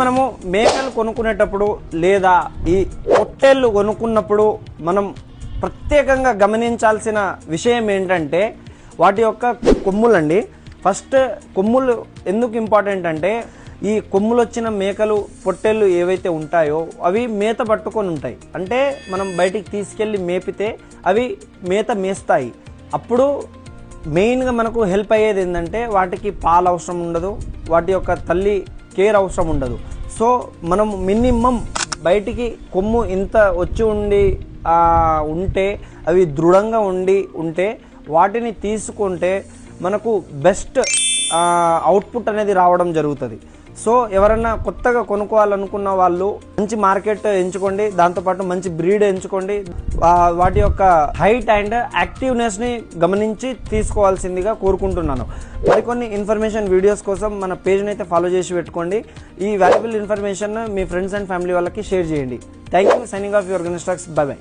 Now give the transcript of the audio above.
మనము మేకలు కొనుక్కునేటప్పుడు లేదా ఈ పొట్టేళ్ళు కొనుక్కున్నప్పుడు మనం ప్రత్యేకంగా గమనించాల్సిన విషయం ఏంటంటే వాటి యొక్క కొమ్ములండి. ఫస్ట్ కొమ్ములు ఎందుకు ఇంపార్టెంట్ అంటే ఈ కొమ్ములు వచ్చిన మేకలు పొట్టేళ్ళు ఏవైతే ఉంటాయో అవి మేత పట్టుకొని ఉంటాయి. అంటే మనం బయటికి తీసుకెళ్ళి మేపితే అవి మేత మేస్తాయి. అప్పుడు మెయిన్గా మనకు హెల్ప్ అయ్యేది ఏంటంటే వాటికి పాలు అవసరం ఉండదు, వాటి యొక్క తల్లి కేర్ అవసరం ఉండదు. సో మనం మినిమం బయటికి కొమ్ము ఇంత వచ్చి ఉంటే అవి దృఢంగా ఉంటే వాటిని తీసుకుంటే మనకు బెస్ట్ అవుట్పుట్ అనేది రావడం జరుగుతుంది. సో ఎవరైనా కొత్తగా కొనుక్కోవాలనుకున్న వాళ్ళు మంచి మార్కెట్ ఎంచుకోండి, దాంతోపాటు మంచి బ్రీడ్ ఎంచుకోండి, వాటి యొక్క హైట్ అండ్ యాక్టివ్నెస్ని గమనించి తీసుకోవాల్సిందిగా కోరుకుంటున్నాను. మరికొన్ని ఇన్ఫర్మేషన్ వీడియోస్ కోసం మన పేజ్ని అయితే ఫాలో చేసి పెట్టుకోండి. ఈ వాల్యుబుల్ ఇన్ఫర్మేషన్ మీ ఫ్రెండ్స్ అండ్ ఫ్యామిలీ వాళ్ళకి షేర్ చేయండి. Thank you. Signing off your gunstocks. Bye by.